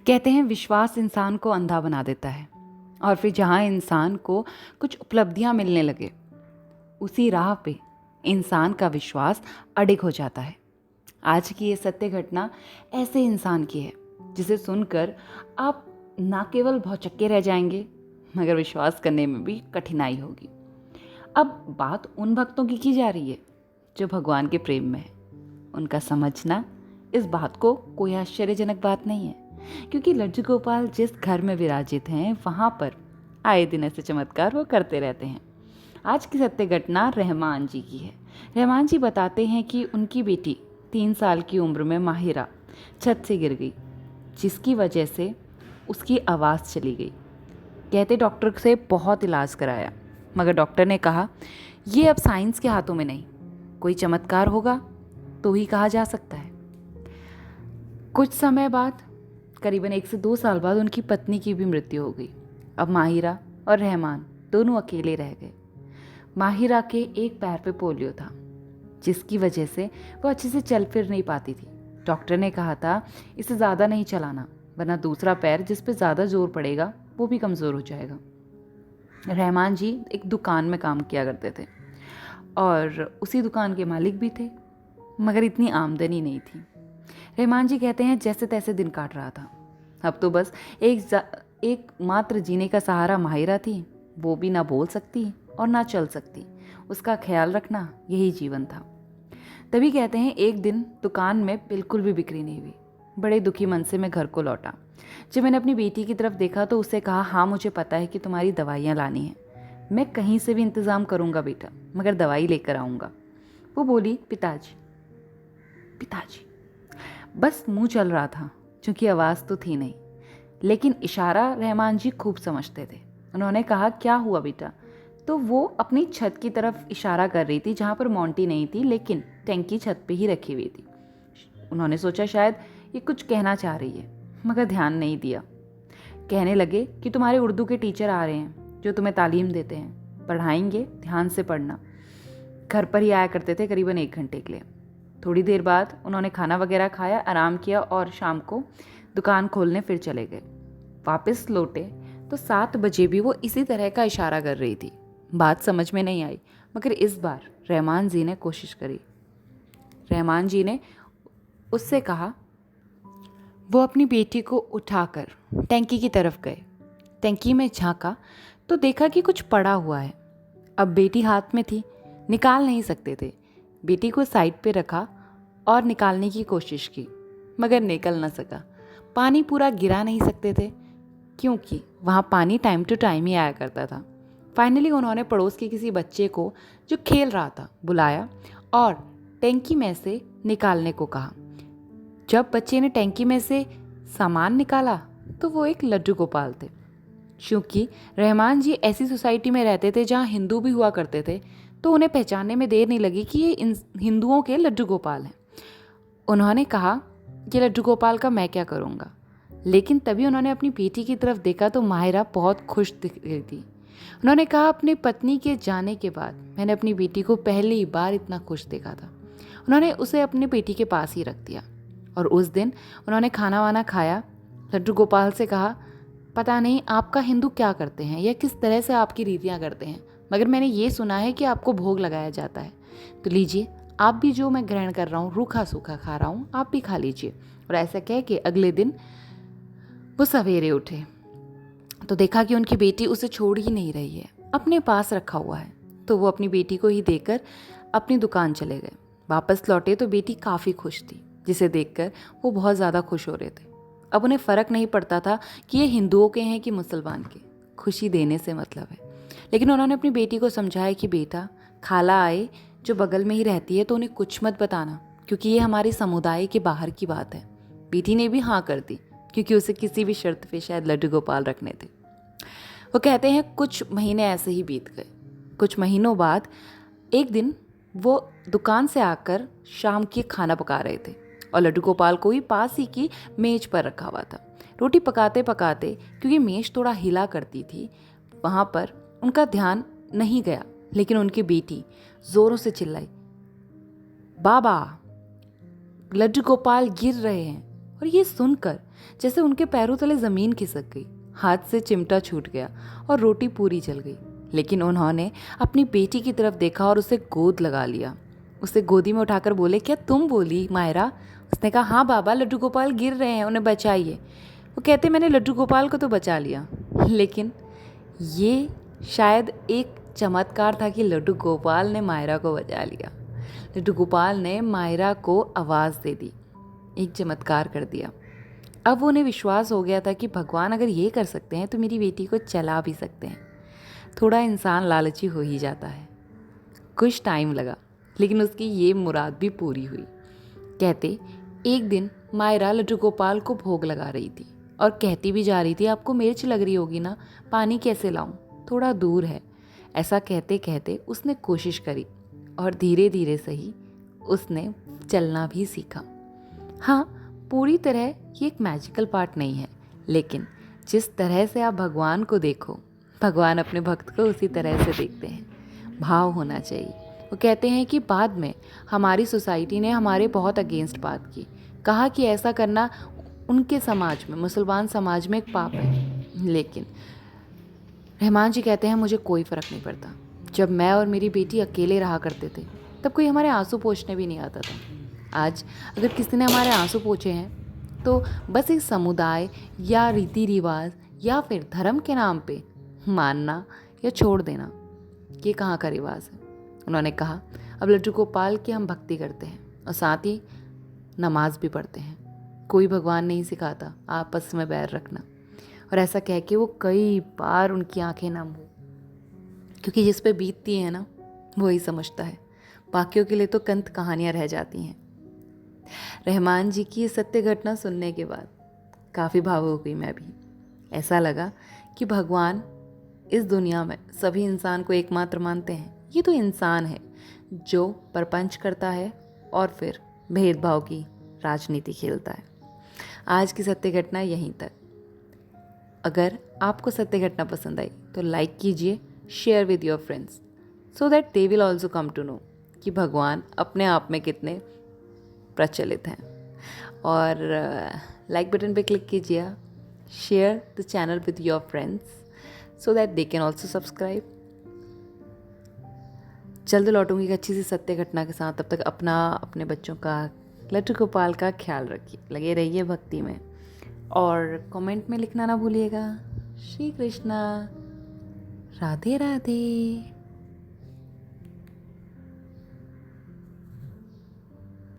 कहते हैं विश्वास इंसान को अंधा बना देता है और फिर जहाँ इंसान को कुछ उपलब्धियाँ मिलने लगे उसी राह पे इंसान का विश्वास अडिग हो जाता है। आज की ये सत्य घटना ऐसे इंसान की है जिसे सुनकर आप ना केवल भौचक्के रह जाएंगे मगर विश्वास करने में भी कठिनाई होगी। अब बात उन भक्तों की जा रही है जो भगवान के प्रेम में है। उनका समझना इस बात को कोई आश्चर्यजनक बात नहीं है, क्योंकि लड्डू गोपाल जिस घर में विराजित हैं वहाँ पर आए दिन ऐसे चमत्कार वो करते रहते हैं। आज की सत्य घटना रहमान जी की है। रहमान जी बताते हैं कि उनकी बेटी 3 साल की उम्र में माहिरा छत से गिर गई, जिसकी वजह से उसकी आवाज़ चली गई। कहते डॉक्टर से बहुत इलाज कराया मगर डॉक्टर ने कहा ये अब साइंस के हाथों में नहीं, कोई चमत्कार होगा तो ही कहा जा सकता है। कुछ समय बाद, करीबन 1 से 2 साल बाद, उनकी पत्नी की भी मृत्यु हो गई। अब माहिरा और रहमान दोनों अकेले रह गए। माहिरा के एक पैर पे पोलियो था, जिसकी वजह से वो अच्छे से चल फिर नहीं पाती थी। डॉक्टर ने कहा था इसे ज़्यादा नहीं चलाना, वरना दूसरा पैर जिस पे ज़्यादा जोर पड़ेगा वो भी कमज़ोर हो जाएगा। रहमान जी एक दुकान में काम किया करते थे और उसी दुकान के मालिक भी थे, मगर इतनी आमदनी नहीं थी। रहमान जी कहते हैं जैसे तैसे दिन काट रहा था। अब तो बस एक मात्र जीने का सहारा माहिरा थी, वो भी ना बोल सकती और ना चल सकती। उसका ख्याल रखना यही जीवन था। तभी कहते हैं एक दिन दुकान में बिल्कुल भी बिक्री नहीं हुई। बड़े दुखी मन से मैं घर को लौटा। जब मैंने अपनी बेटी की तरफ देखा तो उससे कहा, हाँ मुझे पता है कि तुम्हारी दवाइयाँ लानी हैं, मैं कहीं से भी इंतज़ाम करूँगा बेटा, मगर दवाई लेकर आऊँगा। वो बोली पिताजी पिताजी। बस मुंह चल रहा था क्योंकि आवाज़ तो थी नहीं, लेकिन इशारा रहमान जी खूब समझते थे। उन्होंने कहा क्या हुआ बेटा? तो वो अपनी छत की तरफ इशारा कर रही थी जहाँ पर मोंटी नहीं थी, लेकिन टैंकी छत पे ही रखी हुई थी। उन्होंने सोचा शायद ये कुछ कहना चाह रही है, मगर ध्यान नहीं दिया। कहने लगे कि तुम्हारे उर्दू के टीचर आ रहे हैं जो तुम्हें तालीम देते हैं, पढ़ाएंगे, ध्यान से पढ़ना। घर पर ही आया करते थे करीबन 1 घंटे के लिए। थोड़ी देर बाद उन्होंने खाना वगैरह खाया, आराम किया और शाम को दुकान खोलने फिर चले गए। वापस लौटे तो 7 बजे भी वो इसी तरह का इशारा कर रही थी। बात समझ में नहीं आई, मगर इस बार रहमान जी ने कोशिश करी। रहमान जी ने उससे कहा। वो अपनी बेटी को उठाकर टैंकी की तरफ गए। टैंकी में झांका तो देखा कि कुछ पड़ा हुआ है। अब बेटी हाथ में थी, निकाल नहीं सकते थे। बेटी को साइड पे रखा और निकालने की कोशिश की, मगर निकल न सका। पानी पूरा गिरा नहीं सकते थे क्योंकि वहाँ पानी टाइम टू टाइम ही आया करता था। फाइनली उन्होंने पड़ोस के किसी बच्चे को जो खेल रहा था बुलाया और टैंकी में से निकालने को कहा। जब बच्चे ने टैंकी में से सामान निकाला तो वो एक लड्डू गोपाल थे। क्योंकि रहमान जी ऐसी सोसाइटी में रहते थे जहाँ हिंदू भी हुआ करते थे, तो उन्हें पहचानने में देर नहीं लगी कि ये हिंदुओं के लड्डू गोपाल हैं। उन्होंने कहा कि लड्डू गोपाल का मैं क्या करूँगा, लेकिन तभी उन्होंने अपनी बेटी की तरफ देखा तो माहिरा बहुत खुश दिख रही थी। उन्होंने कहा अपनी पत्नी के जाने के बाद मैंने अपनी बेटी को पहली बार इतना खुश देखा था। उन्होंने उसे अपनी बेटी के पास ही रख दिया और उस दिन उन्होंने खाना वाना खाया। लड्डू गोपाल से कहा, पता नहीं आपका हिंदू क्या करते हैं या किस तरह से आपकी रीतियाँ करते हैं, मगर मैंने ये सुना है कि आपको भोग लगाया जाता है, तो लीजिए आप भी जो मैं ग्रहण कर रहा हूँ, रूखा सूखा खा रहा हूँ, आप भी खा लीजिए। और ऐसा कह के अगले दिन वो सवेरे उठे तो देखा कि उनकी बेटी उसे छोड़ ही नहीं रही है, अपने पास रखा हुआ है। तो वो अपनी बेटी को ही देकर अपनी दुकान चले गए। वापस लौटे तो बेटी काफ़ी खुश थी, जिसे देखकर वो बहुत ज़्यादा खुश हो रहे थे। अब उन्हें फ़र्क नहीं पड़ता था कि ये हिंदुओं के हैं कि मुसलमान के, खुशी देने से मतलब है। लेकिन उन्होंने अपनी बेटी को समझाया कि बेटा, खाला आए जो बगल में ही रहती है तो उन्हें कुछ मत बताना, क्योंकि ये हमारे समुदाय के बाहर की बात है। बेटी ने भी हाँ कर दी, क्योंकि उसे किसी भी शर्त पे शायद लड्डू गोपाल रखने थे। वो कहते हैं कुछ महीने ऐसे ही बीत गए। कुछ महीनों बाद एक दिन वो दुकान से आकर शाम की खाना पका रहे थे और लड्डू गोपाल को ही पास ही की मेज पर रखा हुआ था। रोटी पकाते पकाते, क्योंकि मेज थोड़ा हिला करती थी, वहाँ पर उनका ध्यान नहीं गया, लेकिन उनकी बेटी जोरों से चिल्लाई, बाबा लड्डू गोपाल गिर रहे हैं। और ये सुनकर जैसे उनके पैरों तले ज़मीन खिसक गई, हाथ से चिमटा छूट गया और रोटी पूरी जल गई। लेकिन उन्होंने अपनी बेटी की तरफ देखा और उसे गोद लगा लिया। उसे गोदी में उठाकर बोले, क्या तुम बोली मायरा? उसने कहा, हाँ बाबा, लड्डू गोपाल गिर रहे हैं, उन्हें बचाइए। वो कहते, मैंने लड्डू गोपाल को तो बचा लिया, लेकिन ये शायद एक चमत्कार था कि लड्डू गोपाल ने मायरा को बचा लिया। लड्डू गोपाल ने मायरा को आवाज़ दे दी, एक चमत्कार कर दिया। अब उन्हें विश्वास हो गया था कि भगवान अगर ये कर सकते हैं तो मेरी बेटी को चला भी सकते हैं। थोड़ा इंसान लालची हो ही जाता है। कुछ टाइम लगा, लेकिन उसकी ये मुराद भी पूरी हुई। कहते, एक दिन मायरा लड्डू गोपाल को भोग लगा रही थी और कहती भी जा रही थी, आपको मिर्च लग रही होगी ना, पानी कैसे लाऊं, थोड़ा दूर है। ऐसा कहते कहते उसने कोशिश करी और धीरे धीरे सही उसने चलना भी सीखा। हाँ, पूरी तरह ये एक मैजिकल पार्ट नहीं है, लेकिन जिस तरह से आप भगवान को देखो, भगवान अपने भक्त को उसी तरह से देखते हैं। भाव होना चाहिए। वो कहते हैं कि बाद में हमारी सोसाइटी ने हमारे बहुत अगेंस्ट बात की, कहा कि ऐसा करना उनके समाज में, मुसलमान समाज में एक पाप है। लेकिन रहमान जी कहते हैं, मुझे कोई फ़र्क नहीं पड़ता। जब मैं और मेरी बेटी अकेले रहा करते थे तब कोई हमारे आंसू पोंछने भी नहीं आता था। आज अगर किसी ने हमारे आंसू पोंछे हैं तो बस एक समुदाय या रीति रिवाज या फिर धर्म के नाम पे मानना या छोड़ देना, ये कहाँ का रिवाज है। उन्होंने कहा, अब लड्डू गोपाल की हम भक्ति करते हैं और साथ ही नमाज भी पढ़ते हैं। कोई भगवान नहीं सिखाता आपस में बैर रखना। और ऐसा कह के वो कई बार उनकी आंखें नम हो, क्योंकि जिस पे बीतती है ना वही समझता है, बाकियों के लिए तो कंत कहानियाँ रह जाती हैं। रहमान जी की सत्य घटना सुनने के बाद काफ़ी भावुक हो गई मैं भी। ऐसा लगा कि भगवान इस दुनिया में सभी इंसान को एकमात्र मानते हैं। ये तो इंसान है जो प्रपंच करता है और फिर भेदभाव की राजनीति खेलता है। आज की सत्य घटना यहीं तक। अगर आपको सत्य घटना पसंद आई तो लाइक कीजिए, share with your friends, so that they will also come to know कि भगवान अपने आप में कितने प्रचलित हैं। और लाइक बटन पे क्लिक कीजिए, share the channel with your friends so that they can also subscribe. जल्द लौटूंगी एक अच्छी सी सत्य घटना के साथ। तब तक अपना, अपने बच्चों का, लड्डू गोपाल का ख्याल रखिए, लगे रहिए भक्ति में और कमेंट में लिखना ना भूलिएगा। श्री कृष्णा, राधे राधे।